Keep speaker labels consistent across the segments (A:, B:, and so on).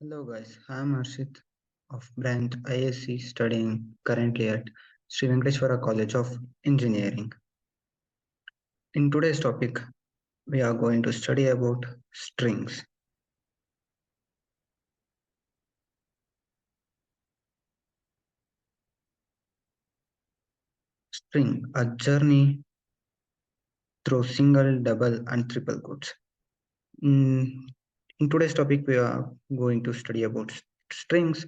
A: Hello guys, I am Harshith of branch ISC studying currently at Sri Venkateshwara College of Engineering. In today's topic, we are going to study about strings. String, a journey through single, double and triple quotes. In, in today's topic, we are going to study about strings,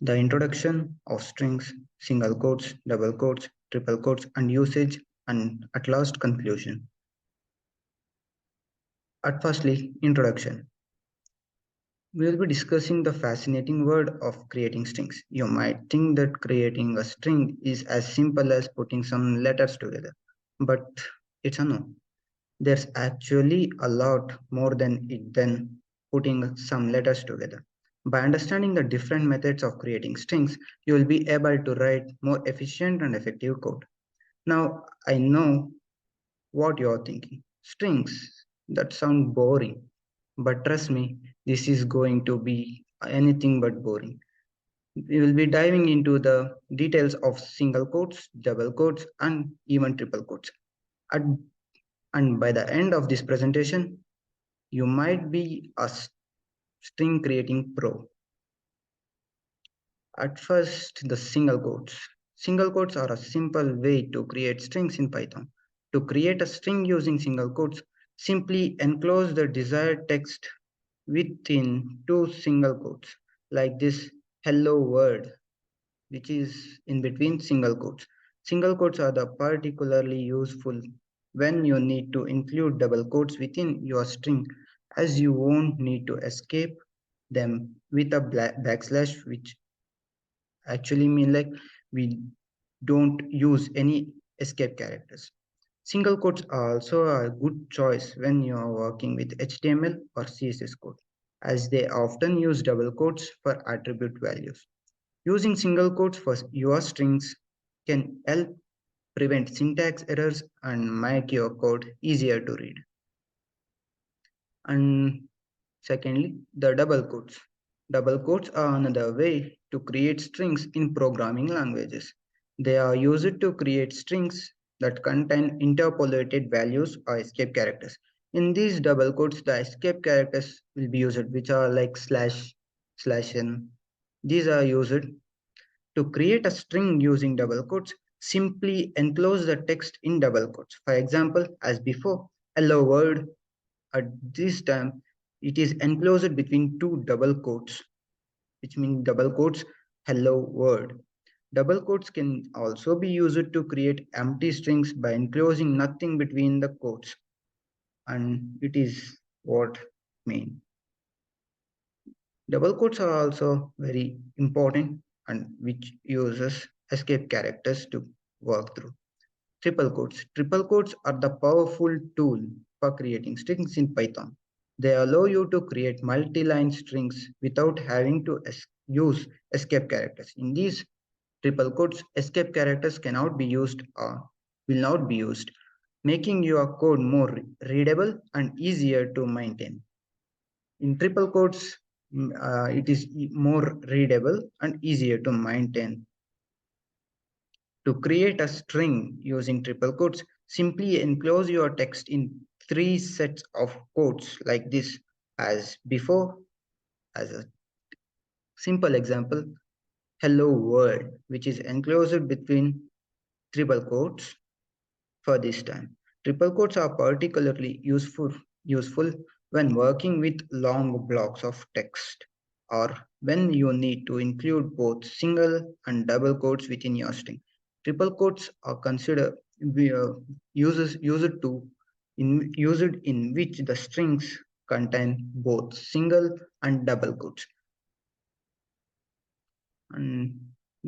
A: the introduction of strings, single quotes, double quotes, triple quotes and usage, and at last conclusion. At firstly, introduction. We will be discussing the fascinating world of creating strings. You might think that creating a string is as simple as putting some letters together, but it's a no. There's actually a lot more than putting some letters together. By understanding the different methods of creating strings, you will be able to write more efficient and effective code. Now, I know what you're thinking. Strings that sound boring, but trust me, this is going to be anything but boring. We will be diving into the details of single quotes, double quotes, and even triple quotes. And, and by the end of this presentation, you might be a string creating pro. At first, the single quotes. Single quotes are a simple way to create strings in Python. To create a string using single quotes, simply enclose the desired text within two single quotes, like this hello world, which is in between single quotes. Single quotes are the particularly useful when you need to include double quotes within your string, as you won't need to escape them with a backslash, which actually mean like we don't use any escape characters. Single quotes are also a good choice when you are working with HTML or CSS code, as they often use double quotes for attribute values. Using single quotes for your strings can help prevent syntax errors and make your code easier to read. And secondly, the double quotes. Double quotes are another way to create strings in programming languages. They are used to create strings that contain interpolated values or escape characters. In these double quotes, the escape characters will be used, which are like slash, slash n. These are used to create a string using double quotes. Simply enclose the text in double quotes. For example, as before, hello world. At this time, it is enclosed between two double quotes, which means double quotes hello world. Double quotes can also be used to create empty strings by enclosing nothing between the quotes, and it is what mean. Double quotes are also very important and which uses escape characters to work through. Triple quotes. Triple quotes are the powerful tool for creating strings in Python. They allow you to create multi-line strings without having to use escape characters. In these triple quotes, escape characters cannot be used or will not be used, making your code more readable and easier to maintain. In triple quotes, it is more readable and easier to maintain. To create a string using triple quotes, simply enclose your text in three sets of quotes like this as before. As a simple example, hello world, which is enclosed between triple quotes for this time. Triple quotes are particularly useful when working with long blocks of text or when you need to include both single and double quotes within your string. Triple quotes are considered used to used in which the strings contain both single and double quotes. And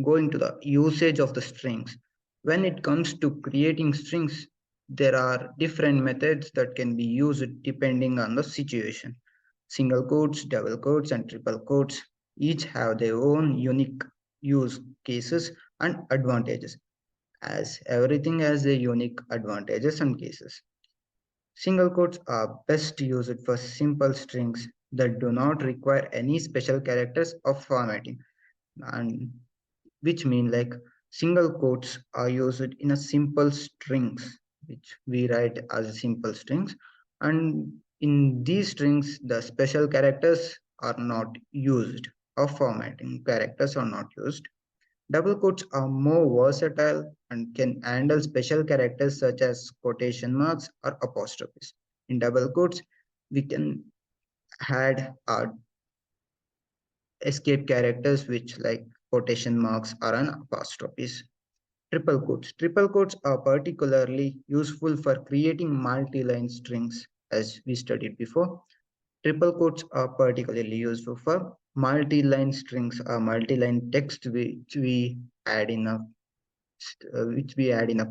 A: going to the usage of the strings. When it comes to creating strings, there are different methods that can be used depending on the situation. Single quotes, double quotes, and triple quotes each have their own unique use cases and advantages, as everything has their unique advantages and cases. Single quotes are best used for simple strings that do not require any special characters or formatting, and which mean like single quotes are used in a simple strings, which we write as simple strings, and in these strings the special characters are not used, or formatting characters are not used. Double quotes are more versatile and can handle special characters such as quotation marks or apostrophes. In double quotes, we can add our escape characters which like quotation marks or an apostrophes. Triple quotes. Triple quotes are particularly useful for creating multi-line strings as we studied before. Triple quotes are particularly useful for multi-line strings or multi-line text which we add in a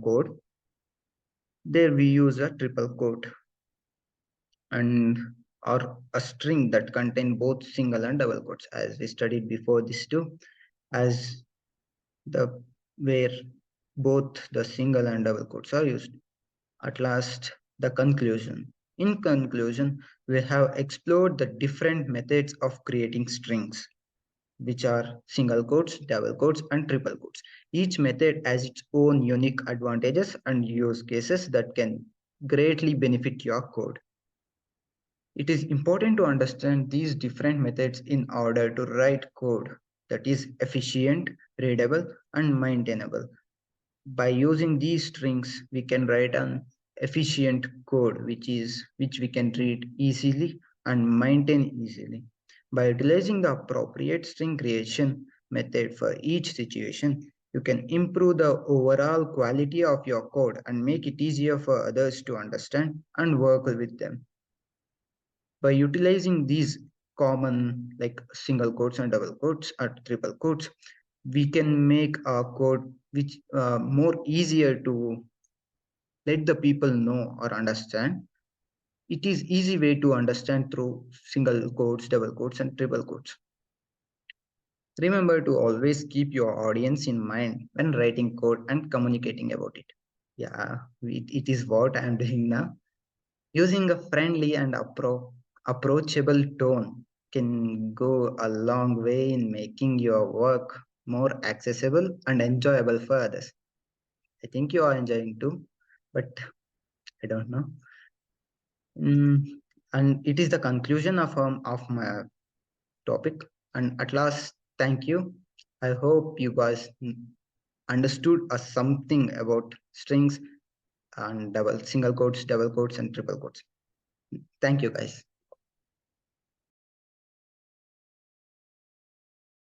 A: code. There we use a triple quote, and or a string that contain both single and double quotes as we studied before this too, as the where both the single and double quotes are used. At last, the conclusion. In conclusion, we have explored the different methods of creating strings, which are single quotes, double quotes, and triple quotes. Each method has its own unique advantages and use cases that can greatly benefit your code. It is important to understand these different methods in order to write code that is efficient, readable, and maintainable. By using these strings, we can write an efficient code which we can read easily and maintain easily. By utilizing the appropriate string creation method for each situation, you can improve the overall quality of your code and make it easier for others to understand and work with them. By utilizing these common like single quotes and double quotes or triple quotes, we can make our code which more easier to let the people know or understand. It is easy way to understand through single quotes, double quotes, and triple quotes. Remember to always keep your audience in mind when writing code and communicating about it. Yeah, it is what I'm doing now. Using a friendly and approachable tone can go a long way in making your work more accessible and enjoyable for others. I think you are enjoying too, but I don't know. Mm, and it is the conclusion of my topic. And at last, thank you. I hope you guys understood something about strings and double single quotes, double quotes, and triple quotes. Thank you, guys.